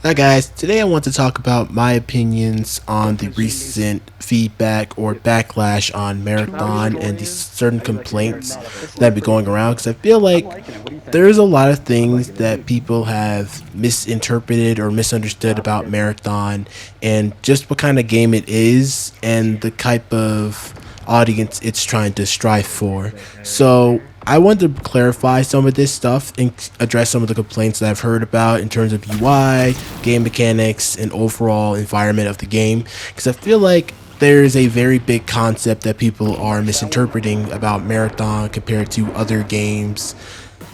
Hi guys, today I want to talk about my opinions on the recent feedback or backlash on Marathon and the certain complaints that have been going around because I feel like there's a lot of things that people have misinterpreted or misunderstood about Marathon and just what kind of game it is and the type of audience it's trying to strive for. So I wanted to clarify some of this stuff and address some of the complaints that I've heard about in terms of UI, game mechanics, and overall environment of the game. Because I feel like there is a very big concept that people are misinterpreting about Marathon compared to other games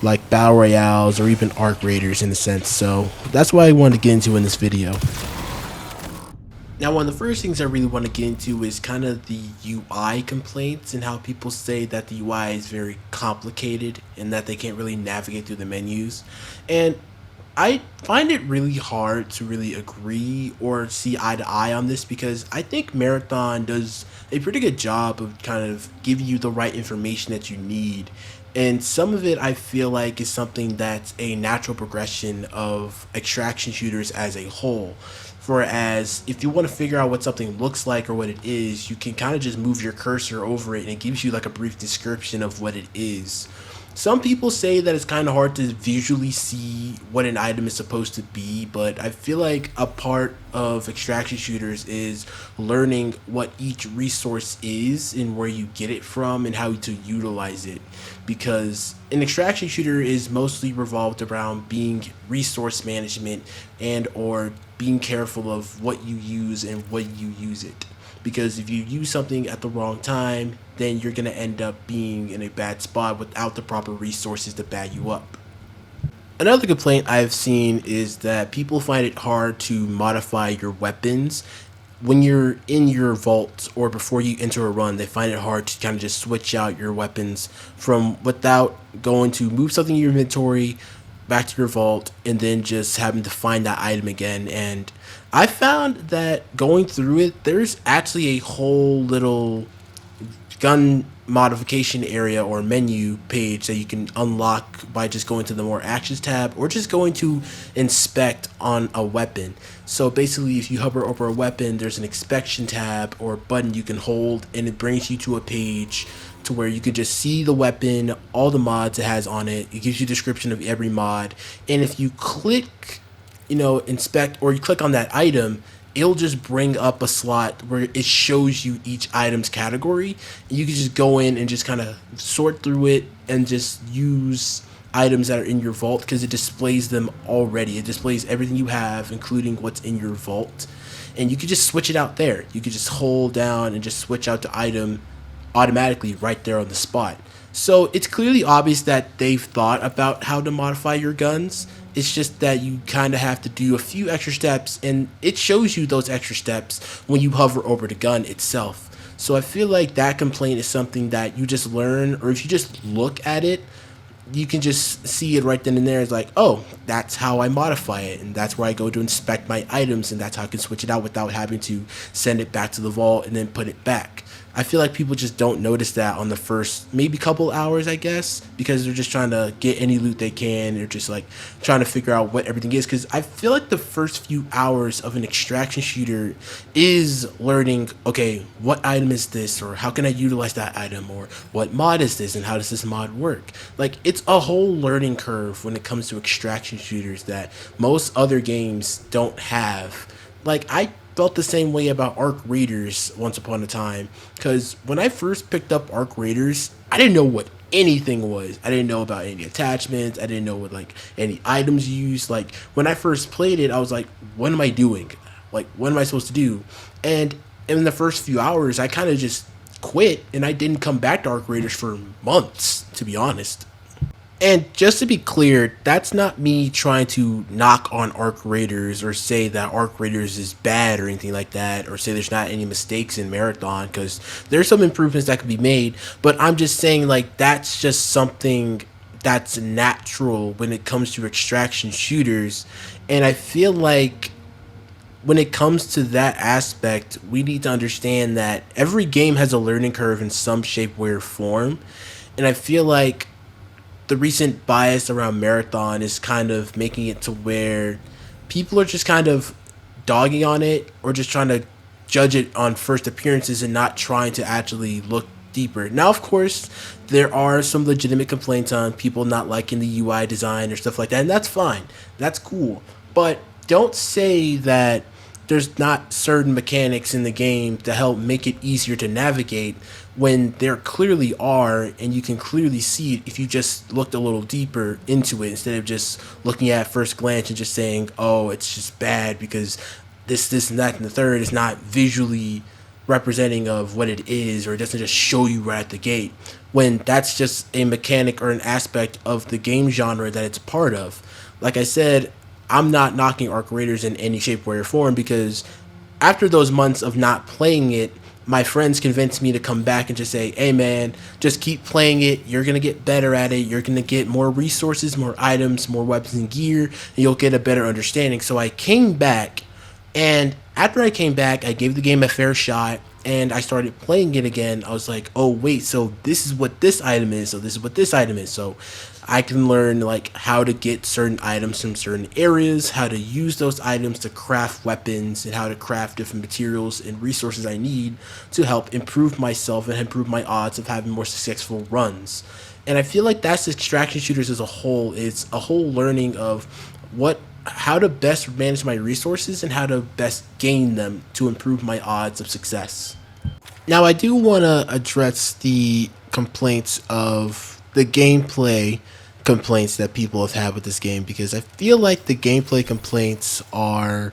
like Battle Royales or even Arc Raiders in a sense. So that's what I wanted to get into in this video. Now, one of the first things I really want to get into is kind of the UI complaints and how people say that the UI is very complicated and that they can't really navigate through the menus. And I find it really hard to really agree or see eye to eye on this because I think Marathon does a pretty good job of kind of giving you the right information that you need. And some of it I feel like is something that's a natural progression of extraction shooters as a whole. Whereas if you want to figure out what something looks like or what it is, you can kind of just move your cursor over it and it gives you like a brief description of what it is. Some people say that it's kind of hard to visually see what an item is supposed to be, but I feel like a part of extraction shooters is learning what each resource is and where you get it from and how to utilize it. Because an extraction shooter is mostly revolved around being resource management and or being careful of what you use and when you use it, because if you use something at the wrong time, then you're going to end up being in a bad spot without the proper resources to back you up. Another complaint I've seen is that people find it hard to modify your weapons when you're in your vault or before you enter a run. They find it hard to kind of just switch out your weapons from without going to move something in your inventory back to your vault and then just having to find that item again. And I found that going through it, there's actually a whole little gun modification area or menu page that you can unlock by just going to the more actions tab or just going to inspect on a weapon. So basically if you hover over a weapon, there's an inspection tab or button you can hold and it brings you to a page to where you could just see the weapon, all the mods it has on it. It gives you a description of every mod, and if you click inspect, or you click on that item, it'll just bring up a slot where it shows you each item's category, and you can just go in and just kind of sort through it and just use items that are in your vault because it displays them already. It displays everything you have, including what's in your vault, and you can just switch it out there. You can just hold down and just switch out the item automatically right there on the spot. So it's clearly obvious that they've thought about how to modify your guns. It's just that you kind of have to do a few extra steps, and it shows you those extra steps when you hover over the gun itself. So I feel like that complaint is something that you just learn, or if you just look at it, you can just see it right then and there. It's like, oh, that's how I modify it, and that's where I go to inspect my items, and that's how I can switch it out without having to send it back to the vault and then put it back. I feel like people just don't notice that on the first maybe couple hours, I guess, because they're just trying to get any loot they can. They're just like trying to figure out what everything is, because I feel like the first few hours of an extraction shooter is learning, okay, what item is this, or how can I utilize that item, or what mod is this and how does this mod work. Like, it's a whole learning curve when it comes to extraction shooters that most other games don't have. Like, I felt the same way about Arc Raiders once upon a time, because when I first picked up Arc Raiders, I didn't know what anything was. I didn't know about any attachments. I didn't know what like any items used. Like, when I first played it, I was like, what am I doing? Like, what am I supposed to do? And in the first few hours, I kind of just quit, and I didn't come back to Arc Raiders for months, to be honest. And just to be clear, that's not me trying to knock on Arc Raiders or say that Arc Raiders is bad or anything like that, or say there's not any mistakes in Marathon, because there's some improvements that could be made. But I'm just saying, like, that's just something that's natural when it comes to extraction shooters. And I feel like when it comes to that aspect, we need to understand that every game has a learning curve in some shape, way, or form. And I feel like the recent bias around Marathon is kind of making it to where people are just kind of dogging on it or just trying to judge it on first appearances and not trying to actually look deeper. Now, of course, there are some legitimate complaints on people not liking the UI design or stuff like that, and that's fine. That's cool. But don't say that there's not certain mechanics in the game to help make it easier to navigate when there clearly are, and you can clearly see it if you just looked a little deeper into it instead of just looking at first glance and just saying, oh, it's just bad because this and that and the third is not visually representing of what it is, or it doesn't just show you right at the gate, when that's just a mechanic or an aspect of the game genre that it's part of. Like I said, I'm not knocking Arc Raiders in any shape, way, or form because after those months of not playing it, my friends convinced me to come back and just say, hey man, just keep playing it. You're going to get better at it. You're going to get more resources, more items, more weapons and gear, and you'll get a better understanding. So I came back, and after I came back, I gave the game a fair shot and I started playing it again. I was like, oh wait, so this is what this item is, so this is what this item is. So I can learn like how to get certain items from certain areas, how to use those items to craft weapons, and how to craft different materials and resources I need to help improve myself and improve my odds of having more successful runs. And I feel like that's extraction shooters as a whole. It's a whole learning of what how to best manage my resources and how to best gain them to improve my odds of success. Now, I do want to address the complaints of the gameplay complaints that people have had with this game because I feel like the gameplay complaints are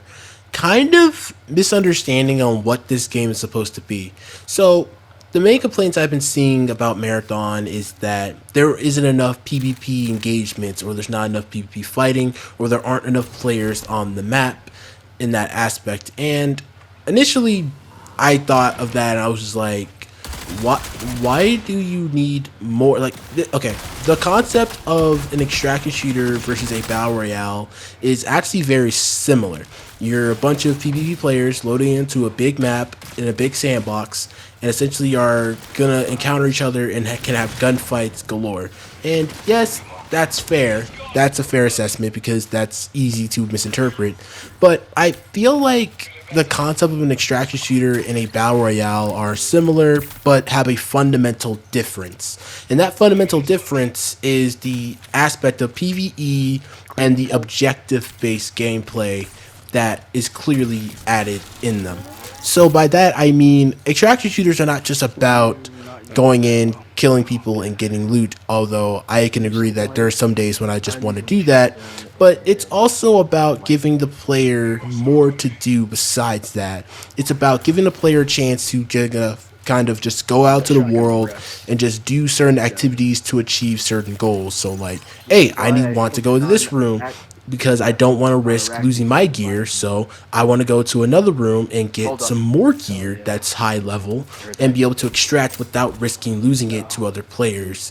kind of misunderstanding on what this game is supposed to be. So, the main complaints I've been seeing about Marathon is that there isn't enough PvP engagements, or there's not enough PvP fighting, or there aren't enough players on the map in that aspect. And initially, I thought of that and I was just like, what? Why do you need more? Like, okay, the concept of an extraction shooter versus a battle royale is actually very similar. You're a bunch of PvP players loading into a big map in a big sandbox, and essentially are gonna encounter each other and can have gunfights galore. And yes, that's fair. That's a fair assessment because that's easy to misinterpret. But I feel like the concept of an extraction shooter and a battle royale are similar but have a fundamental difference. And that fundamental difference is the aspect of PvE and the objective-based gameplay that is clearly added in them. So by that I mean extraction shooters are not just about going in, killing people, and getting loot, although I can agree that there are some days when I just want to do that, but it's also about giving the player more to do besides that. It's about giving the player a chance to kind of just go out to the world and just do certain activities to achieve certain goals. So like, hey, want to go to this room because I don't want to risk losing my gear, so I want to go to another room and get some more gear that's high level and be able to extract without risking losing it to other players.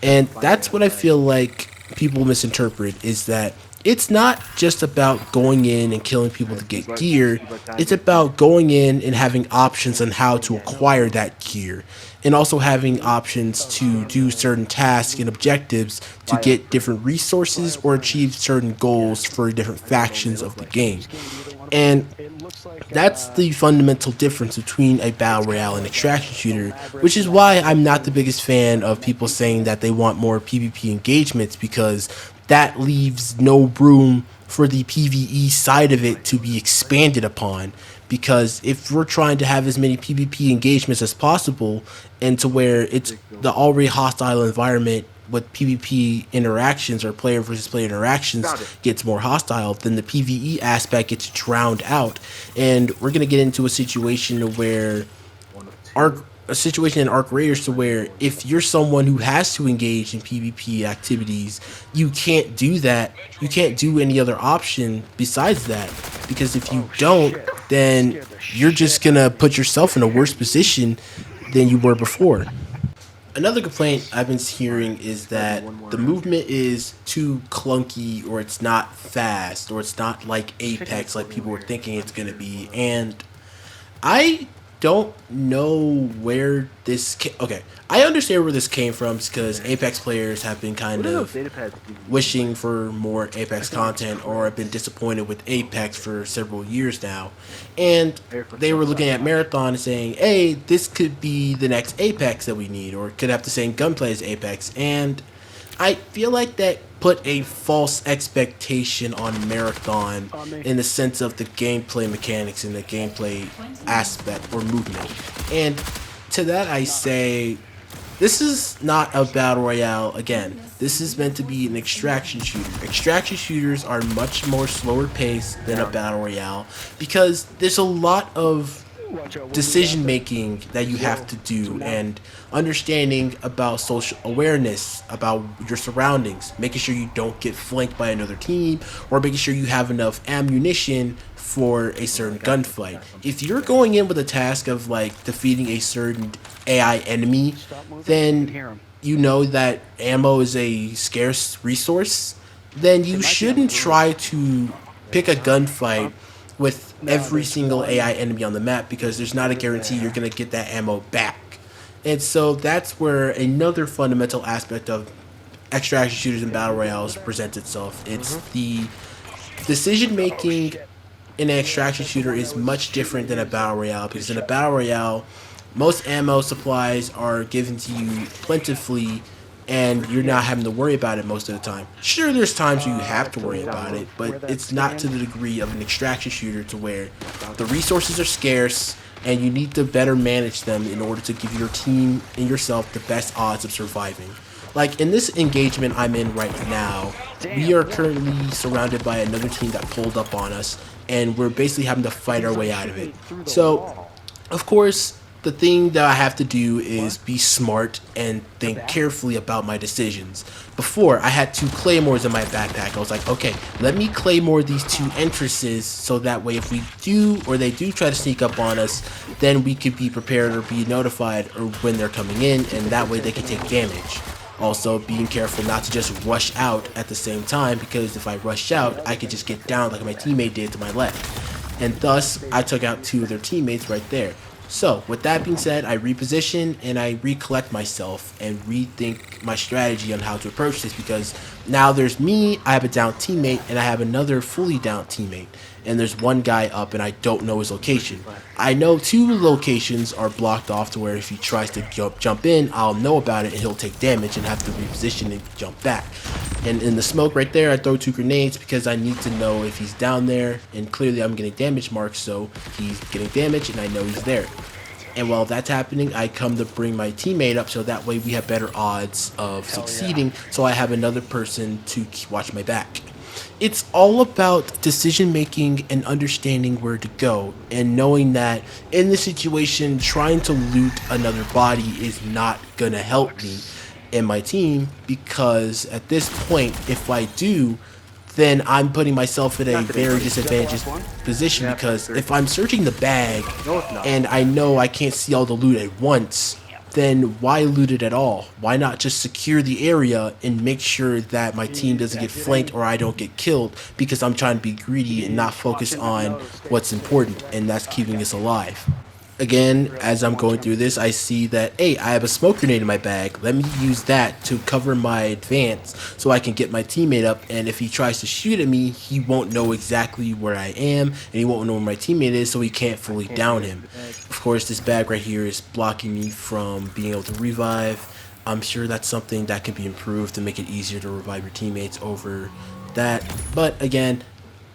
And that's what I feel like people misinterpret, is that it's not just about going in and killing people to get gear. It's about going in and having options on how to acquire that gear, and also having options to do certain tasks and objectives to get different resources or achieve certain goals for different factions of the game. And that's the fundamental difference between a battle royale and extraction shooter, which is why I'm not the biggest fan of people saying that they want more PvP engagements, because that leaves no room for the PvE side of it to be expanded upon. Because if we're trying to have as many PvP engagements as possible, and to where it's the already hostile environment with PvP interactions or player versus player interactions gets more hostile, then the PvE aspect gets drowned out. And we're going to get into a situation where a situation in Arc Raiders to where if you're someone who has to engage in PvP activities, you can't do that. You can't do any other option besides that, because if you don't, then you're just gonna put yourself in a worse position than you were before. Another complaint I've been hearing is that the movement is too clunky, or it's not fast, or it's not like Apex like people were thinking it's gonna be. And I don't know where this okay, I understand where this came from because Apex players have been kind of wishing for more Apex content or have been disappointed with Apex for several years now. And they were looking at Marathon and saying, hey, this could be the next Apex that we need, or could have the same gunplay as Apex. And I feel like that put a false expectation on Marathon in the sense of the gameplay mechanics and the gameplay aspect or movement. And to that I say, this is not a battle royale again. This is meant to be an extraction shooter. Extraction shooters are much more slower paced than a battle royale because there's a lot of decision making that you have to do and understanding about social awareness about your surroundings, making sure you don't get flanked by another team or making sure you have enough ammunition for a certain gunfight. If you're going in with a task of like defeating a certain AI enemy, then you know that ammo is a scarce resource, then you shouldn't try to pick a gunfight with every single AI enemy on the map because there's not a guarantee you're going to get that ammo back. And so that's where another fundamental aspect of extraction shooters and battle royales presents itself. It's the decision making in an extraction shooter is much different than a battle royale because in a battle royale, most ammo supplies are given to you plentifully and you're not having to worry about it most of the time. Sure, there's times where you have to worry about it, but it's not to the degree of an extraction shooter to where the resources are scarce and you need to better manage them in order to give your team and yourself the best odds of surviving. Like in this engagement I'm in right now, we are currently surrounded by another team that pulled up on us and we're basically having to fight our way out of it. So, of course, the thing that I have to do is be smart and think carefully about my decisions. Before, I had 2 claymores in my backpack. I was like, okay, let me claymore these 2 entrances so that way if we do or they do try to sneak up on us, then we could be prepared or be notified or when they're coming in, and that way they can take damage. Also, being careful not to just rush out at the same time because if I rush out, I could just get down like my teammate did to my left. And thus, I took out 2 of their teammates right there. So, with that being said, I reposition and I recollect myself and rethink my strategy on how to approach this because now there's me, I have a down teammate, and I have another fully down teammate. And there's one guy up and I don't know his location. I know 2 locations are blocked off to where if he tries to jump in, I'll know about it and he'll take damage and have to reposition and jump back. And in the smoke right there, I throw 2 grenades because I need to know if he's down there. And clearly I'm getting damage marks, so he's getting damage and I know he's there. And while that's happening, I come to bring my teammate up so that way we have better odds of succeeding. So I have another person to watch my back. It's all about decision making and understanding where to go and knowing that in this situation trying to loot another body is not gonna help me and my team because at this point if I do, then I'm putting myself in a very disadvantaged position because if I'm searching the bag and I know I can't see all the loot at once, then why loot it at all? Why not just secure the area and make sure that my team doesn't get flanked or I don't get killed because I'm trying to be greedy and not focus on what's important, and that's keeping us alive. Again, as I'm going through this, I see that, hey, I have a smoke grenade in my bag. Let me use that to cover my advance so I can get my teammate up, and if he tries to shoot at me, he won't know exactly where I am, and he won't know where my teammate is, so he can't fully down him. Of course, this bag right here is blocking me from being able to revive. I'm sure that's something that can be improved to make it easier to revive your teammates over that. But again,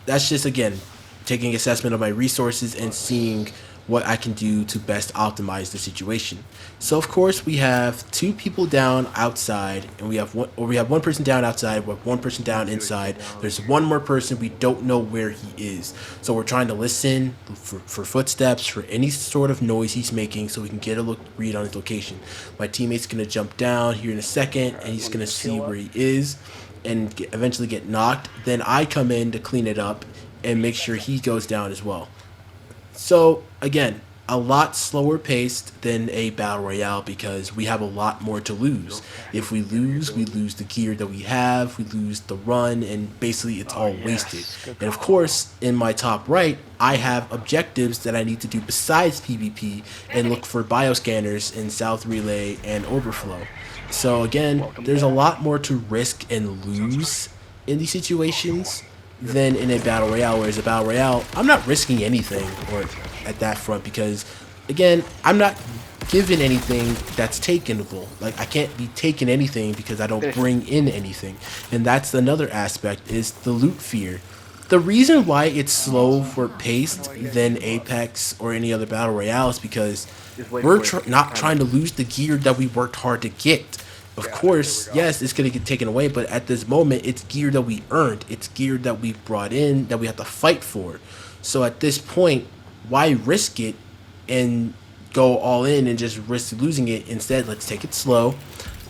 that's just, again, taking assessment of my resources and seeing what I can do to best optimize the situation. So of course we have 2 people down outside, and we have one person down outside, we have 1 person down inside. There's 1 more person, we don't know where he is. So we're trying to listen for footsteps, for any sort of noise he's making so we can get a read on his location. My teammate's gonna jump down here in a second and he's gonna see where he is and eventually get knocked. Then I come in to clean it up and make sure he goes down as well. So again, a lot slower paced than a battle royale because we have a lot more to lose. If we lose the gear that we have, we lose the run, and basically it's Oh all wasted. yes, good And of call. course, in my top right, I have objectives that I need to do besides PvP and look for bioscanners in South Relay and Overflow. So again, Welcome there's a back. lot more to risk and lose in these situations than in a battle royale. Whereas a battle royale, I'm not risking anything or at that front because, again, I'm not given anything that's takenable. Like I can't be taking anything because I don't Finish him. bring in anything, and that's another aspect is the loot fear. The reason why it's slow for paced than Apex or any other battle royale is because Just wait we're for it. not Time it. trying to lose the gear that we worked hard to get. Of Yeah, there we course, go. yes, it's going to get taken away, but at this moment, it's gear that we earned. It's gear that we brought in that we have to fight for. So at this point, why risk it and go all in and just risk losing it? Instead, let's take it slow.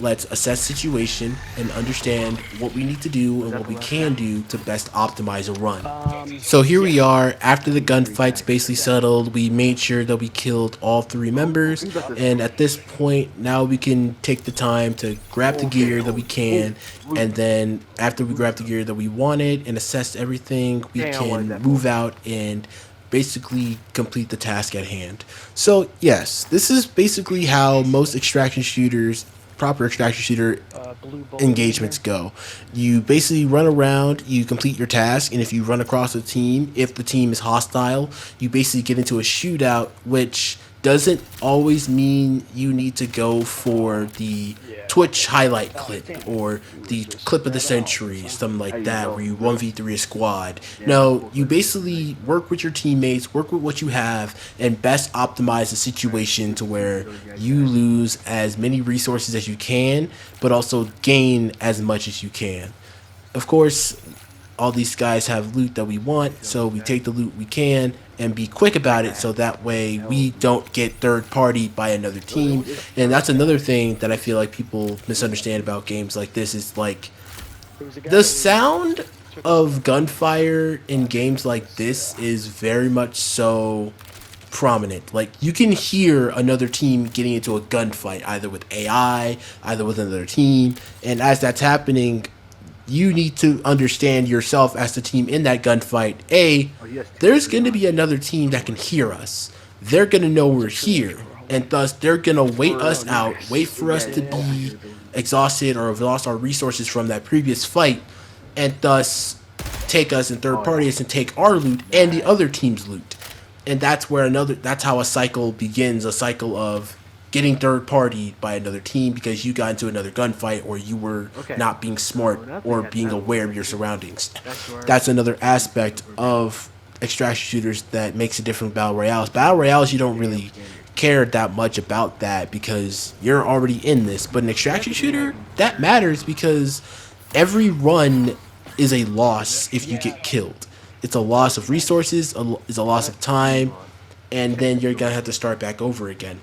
Let's assess situation and understand what we need to do Was and that what the we last can round? do to best optimize a run. Um, So here we yeah. are after the Give me three gunfights seconds. basically settled. We made sure that we killed all three members, You got this. and at this point, now we can take the time to grab the Okay. gear that we can, and then after we grab the gear that we wanted and assess everything, we Dang, I wanted can that move boy. out and basically complete the task at hand. So yes, this is basically how most extraction shooters, proper extraction shooter Blue bullet in engagements here. go. You basically run around, you complete your task, and if you run across a team, if the team is hostile, you basically get into a shootout, which doesn't always mean you need to go for the Yeah. Twitch highlight Oh, clip damn it. or the Just clip of the spread out. century, something How like you that, go? where you Good. 1v3 a squad. Yeah, my No, full you session. basically work with your teammates, work with what you have, and best optimize the situation to where Those guys you back. lose as many resources as you can, but also gain as much as you can. Of course, all these guys have loot that we want, so we take the loot we can and be quick That about guy it so has that way we no. don't get third party by another team. And that's another thing that I feel like people misunderstand about games like this is like There was a guy the that we sound took out of from gunfire in games from like this. this is very much so prominent. Like you can hear another team getting into a gunfight either with AI, either with another team, and as that's happening, you need to understand yourself as the team in that gunfight. A, Oh, he has two there's free going to be on. another team that can hear us. They're going to know we're Check the range here, for. Hold and on. thus they're going to wait Oh, us out, wait nice. for us Yeah, to yeah, yeah. be exhausted or have lost our resources from that previous fight, and thus take us in third Oh yeah. parties and take our loot and the Nice. other team's loot. And that's where another that's how a cycle begins, a cycle of getting third party by another team because you got into another gunfight or you were Okay. not being So smart nothing or has being happened aware of yet. your surroundings. Back to our That's another aspect of extraction shooters that makes it different from battle royales. Battle royales you don't damn really scanner. care that much about that because you're already in this. But an extraction shooter, that matters because every run is a loss if you get killed. It's a loss of resources, it's a loss of time, and then you're gonna have to start back over again,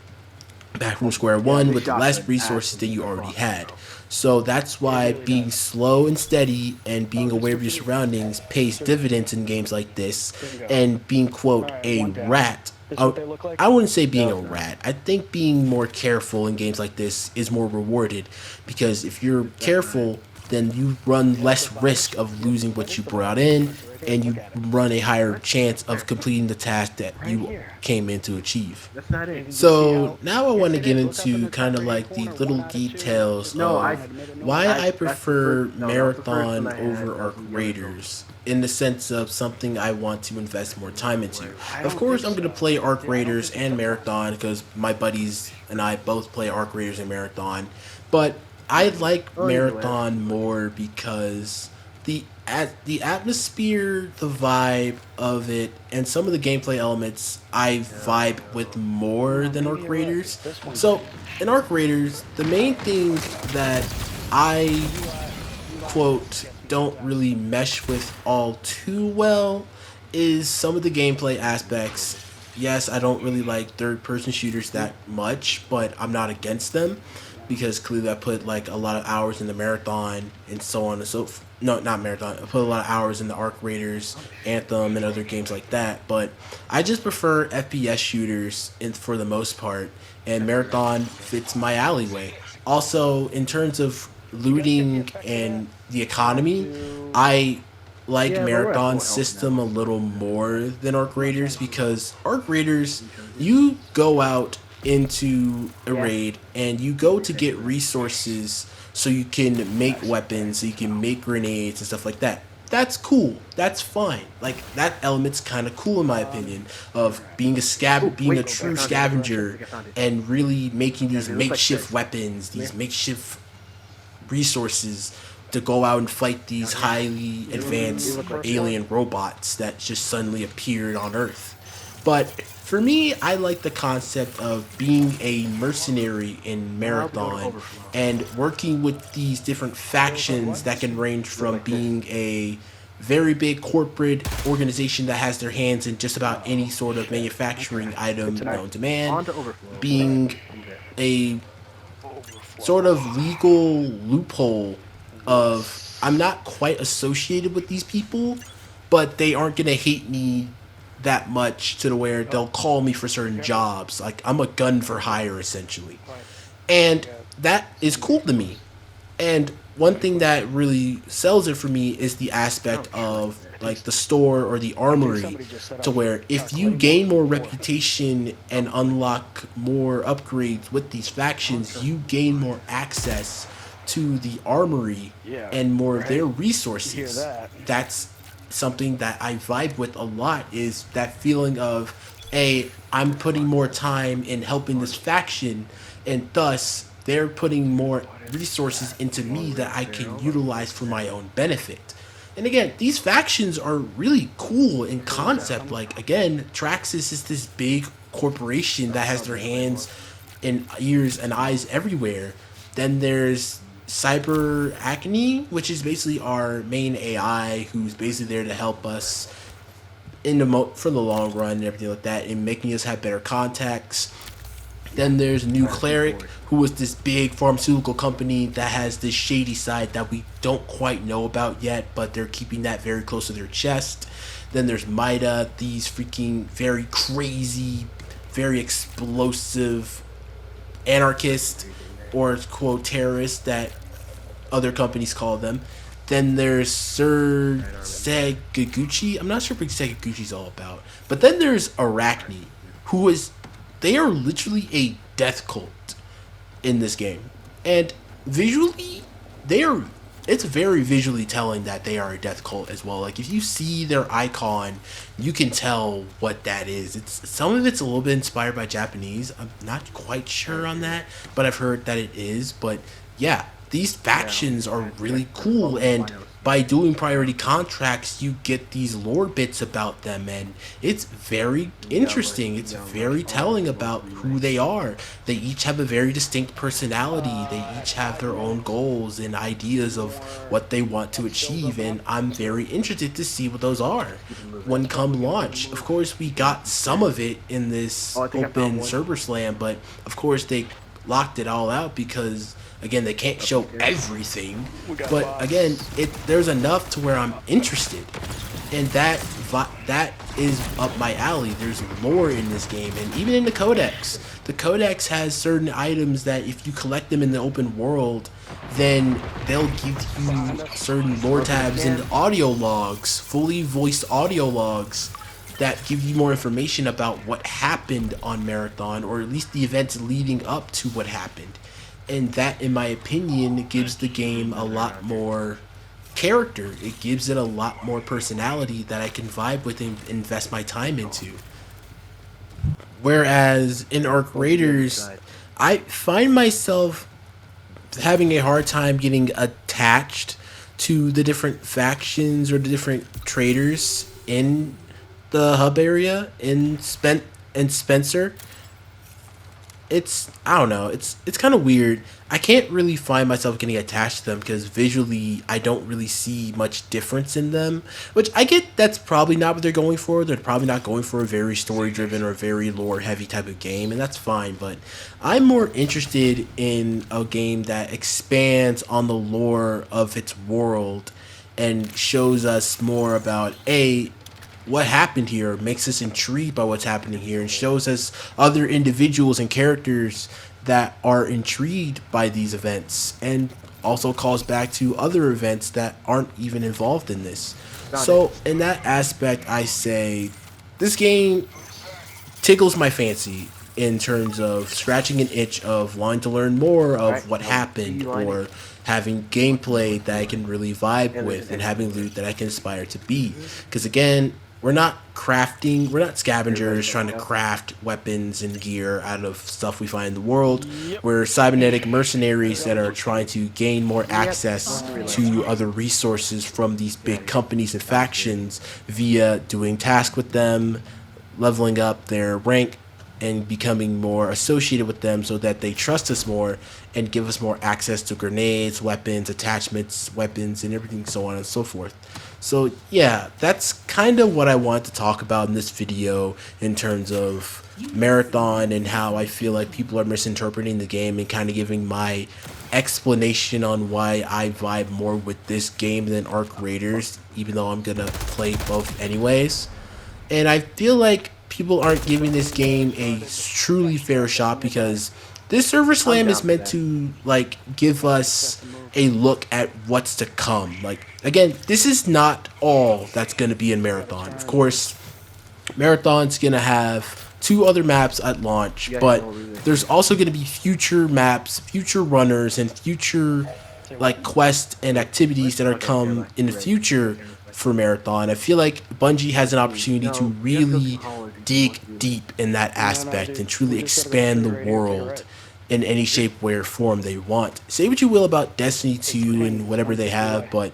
back from square Yeah, one this with less shotgun resources than absolutely you already crushes, had. bro. So that's It why really being does. slow and steady and Oh, being just aware for of your food. surroundings pays Seriously. dividends in games like this. Bingo. And being, All quote, right, a one down. rat. This what they look like? I wouldn't say being No, a it's not. rat. I think being more careful in games like this is more rewarded because if you're That's definitely careful, then you run yeah, that's less the vibe risk issue. of losing That what is you the vibe brought issue. in Right there. and Look you at it. run a higher What? chance of completing the task that Right you here. came in to achieve. That's not it. And you see So how? now I want Yes, to it get is. Look up in into the top kind of right hand like the corner. One little out of two. details No, of I made a note why of it. I That's the first. prefer No, that was the first one Marathon I had. over That was Arc from the yellow zone. Raiders in the sense of something I want to invest more time into. I Of don't course, think I'm going to so. play Arc I don't Raiders think it's and up that far. Marathon because my buddies and I both play Arc Raiders and Marathon, but I like Oh, either way, that's Marathon fine. more because the atmosphere, the vibe of it, and some of the gameplay elements I vibe with more No, than maybe Arc you're right. Raiders. It's this one. So in Arc Raiders, the main things that I quote don't really mesh with all too well is some of the gameplay aspects. Yes, I don't really like third person shooters that much, but I'm not against them because clearly I put like a lot of hours in the marathon and so on and no, not Marathon. I put a lot of hours in the Arc Raiders, Anthem, and other games like that. But I just prefer FPS shooters for the most part, and Marathon fits my alleyway. Also, in terms of looting and the Want economy, to? I like Yeah, but we're at Marathon full health system now, a little so more than Arc I'm not trying Raiders to shoot. because Arc Raiders, we chose it. you go out into a Yeah. raid and you What go were you to saying, get Glenn? resources so you can make weapons, so you can make grenades and stuff like that. That's cool. That's fine. Like that element's kind of cool in my opinion of being a Oh, being a wait, I true found it. I scavenger think I found it. and really making Yeah, these 'cause it looks like makeshift fish. weapons, Come these here. makeshift resources to go out and fight these Down here. highly You advanced look like First one. alien robots that just suddenly appeared on Earth. But for me, I like the concept of being a mercenary in now to go to Marathon overflow. and working with these different factions that can range You look from like fish. being a very big corporate organization that has their hands in just about any sort of Shit. manufacturing Okay. item Good to know. known to man, On to overflow. being Use it. a sort Overflow. of legal loophole of I'm Yes. not quite associated with these people, but they aren't gonna hate me that much to the where they'll call me for certain Careful. jobs. Like I'm a gun for hire essentially. Right. And Yeah. that is cool to me. And one thing that really sells it for me is the aspect Oh, of shoot. like the store or the I think armory somebody just set to up where a if you claymore gain more before. reputation and unlock more upgrades with these factions, you gain more access to the armory Yeah. and more of Right. their You hear resources. that? That's something that I vibe with a lot is that feeling of a I'm putting more time in helping this faction and thus they're putting more resources into me that I can utilize for my own benefit. And again, these factions are really cool in Where was that concept. from? Like again, Traxxas is this big corporation that has Oh, their the claymore. hands and ears and eyes everywhere. Then there's Cyber Acne, which is basically our main AI, who's basically there to help us in for the long run and everything like that, and making us have better contacts. Then there's New Trying to think Cleric, for it. who is this big pharmaceutical company that has this shady side that we don't quite know about yet, but they're keeping that very close to their chest. Then there's Mida, these freaking very crazy, very explosive anarchist or quote terrorists that other companies call them. Then there's Sir Segaguchi. I'm not sure what Segaguchi's all about. But then there's Arachne, who is they are literally a death cult in this game. And visually, they are it's very visually telling that they are a death cult as well. Like if you see their icon, you can tell what that is. It's some of it's a little bit inspired by Japanese. I'm not quite sure on that, but I've heard that it is. But yeah, these Yeah. factions are really Or cool and albinos. by doing priority contracts you get these lore bits about them and it's very interesting, it's very telling about who they are. They each have a very distinct personality, they each have their own goals and ideas of what they want to achieve, and I'm very interested to see what those are Keep it moving. when come launch. Of course we got some of it in this Oh, I think I found open one. server slam, but of course they locked it all out because again they can't show everything. We got But bots. again, it there's enough to where I'm interested, and that is up my alley. There's lore in this game, and even in the codex. The codex has certain items that if you collect them in the open world, then they'll give you certain lore tabs and audio logs, fully voiced audio logs that give you more information about what happened on Marathon, or at least the events leading up to what happened. And that, in my opinion, gives the game a lot more character. It gives it a lot more personality that I can vibe with and invest my time into. Whereas in Arc Go to the other Raiders, side. I find myself having a hard time getting attached to the different factions or the different traders in the hub area in Spencer. It's I don't know. It's kind of weird. I can't really find myself getting attached to them because visually I don't really see much difference in them. Which I get that's probably not what they're going for. They're probably not going for a very story driven or very lore heavy type of game, and that's fine. But I'm more interested in a game that expands on the lore of its world and shows us more about what happened here, makes us intrigued by what's happening here, and shows us other individuals and characters that are intrigued by these events, and also calls back to other events that aren't even involved in this. So, in that aspect, I say this game tickles my fancy in terms of scratching an itch of wanting to learn more of what happened, or having gameplay that I can really vibe with, and having loot that I can aspire to be. Because again, we're not scavengers trying to craft weapons and gear out of stuff we find in the world. We're cybernetic mercenaries that are trying to gain more access to other resources from these big companies and factions via doing tasks with them, leveling up their rank, and becoming more associated with them so that they trust us more and give us more access to grenades, weapons, attachments, weapons, and everything, so on and so forth. So yeah, that's kind of what I want to talk about in this video in terms of Marathon, and how I feel like people are misinterpreting the game, and kind of giving my explanation on why I vibe more with this game than Arc Raiders, even though I'm gonna play both anyways. And I feel like people aren't giving this game a truly fair shot, because this server slam is meant to like give us a look at what's to come. Like again, this is not all that's going to be in Marathon. Of course, Marathon's going to have two other maps at launch, but there's also going to be future maps, future runners, and future like quests and activities that are come in the future for Marathon. I feel like Bungie has an opportunity to really dig deep in that aspect and truly expand the world in any shape, way, or form they want. Say what you will about Destiny 2 and whatever they have, but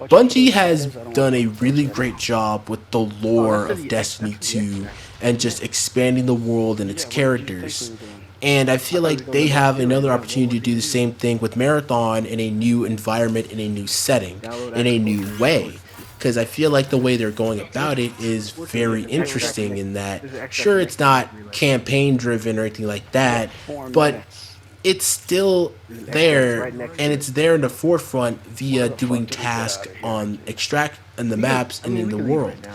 Bungie has done a really great job with the lore of Destiny 2 and just expanding the world and its characters. And I feel like they have another opportunity to do the same thing with Marathon in a new environment, in a new setting, in a new way. Because I feel like the way they're going about it is very interesting, in that, sure, it's not campaign driven or anything like that, but it's still there, and it's there in the forefront via doing tasks on extract in the maps and in the world.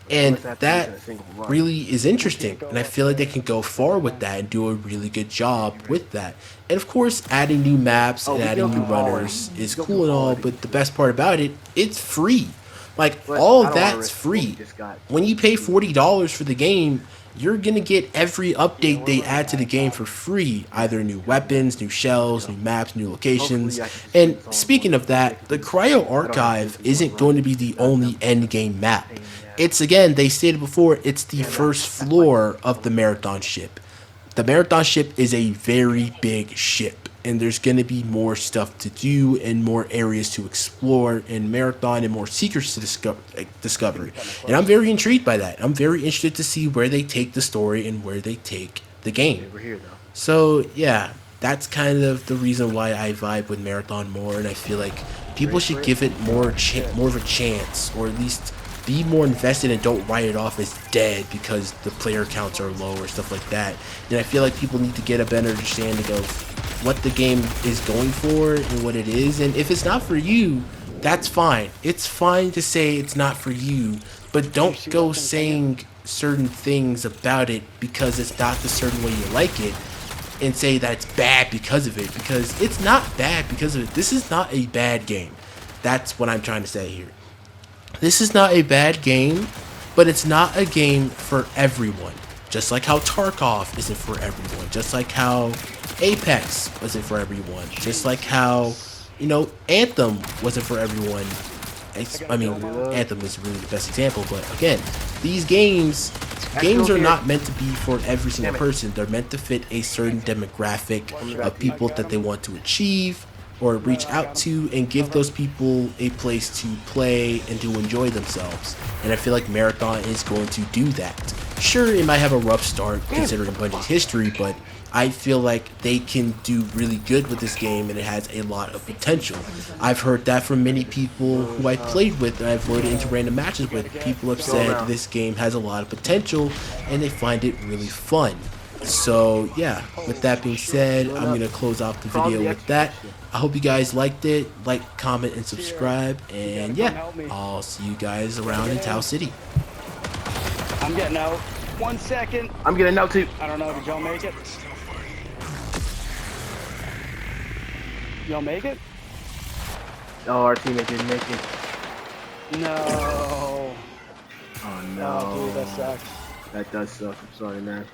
And that really is interesting, and I feel like they can go far with that and do a really good job with that. And of course, adding new maps and adding new runners is cool and all, but the best part about it, it's free. Like, all of that's free. When you pay $40 for the game, you're going to get every update they add to the game for free. Either new weapons, new shells, new maps, new locations. And speaking of that, the Cryo Archive isn't going to be the only endgame map. It's, again, they stated before, it's the first floor of the Marathon ship. The Marathon ship is a very big ship, and there's going to be more stuff to do and more areas to explore in Marathon, and more secrets to discover. And I'm very intrigued by that. I'm very interested to see where they take the story and where they take the game. So yeah, that's kind of the reason why I vibe with Marathon more, and I feel like people should give it more of a chance, or at least be more invested and don't write it off as dead because the player counts are low or stuff like that. And I feel like people need to get a better understanding of what the game is going for and what it is. And if it's not for you, that's fine. It's fine to say it's not for you, but don't go saying certain things about it because it's not the certain way you like it, and say that it's bad because of it, because it's not bad because of it. This is not a bad game. That's what I'm trying to say here. This is not a bad game, but it's not a game for everyone. Just like how Tarkov isn't for everyone. Just like how Apex wasn't for everyone. Just like how, Anthem wasn't for everyone. I mean, Anthem is really the best example, but again, these games are not meant to be for every single person. They're meant to fit a certain demographic of people that they want to achieve or reach out to, and give those people a place to play and to enjoy themselves. And I feel like Marathon is going to do that. Sure, it might have a rough start considering Bungie's history, but I feel like they can do really good with this game, and it has a lot of potential. I've heard that from many people who I've played with and I've loaded into random matches with. People have said this game has a lot of potential and they find it really fun. So yeah, with that being said, Doing I'm up. gonna close off the For all video the with extra that. bullshit. I hope you guys liked it. Like, comment, and Cheers. subscribe. You gotta And come yeah, help me. I'll see you guys Gotta around get in Tau in. City. I'm getting out. 1 second. I'm getting out too. I don't know. Did y'all make it? Y'all make it? Oh, our teammate didn't make it. No. Oh Oh, dude, that no. sucks. That does suck. I'm sorry, man.